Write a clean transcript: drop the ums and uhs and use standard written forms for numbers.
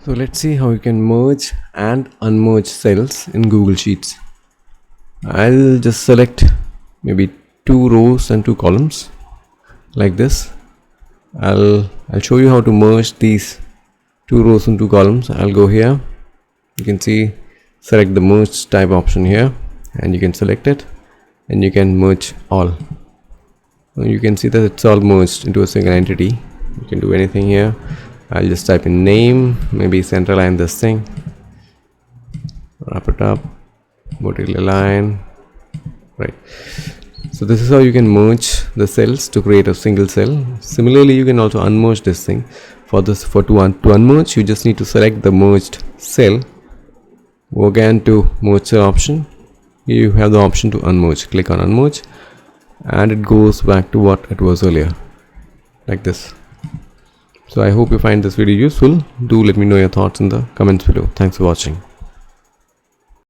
So let's see how you can merge and unmerge cells in Google Sheets. I'll just select maybe 2 rows and 2 columns like this. I'll show you how to merge these 2 rows and 2 columns. I'll go here. You can see, select the merge type option here, and you can select it and you can merge all. You can see that it's all merged into a single entity. You can do anything here. I'll just type in name, maybe center line this thing, wrap it up, vertical line, right? So this is how you can merge the cells to create a single cell. Similarly, you can also unmerge this thing. To unmerge, you just need to select the merged cell, go again to merge cell option. Here you have the option to unmerge. Click on unmerge and it goes back to what it was earlier, like this. So I hope you find this video useful. Do let me know your thoughts in the comments below. Thanks for watching.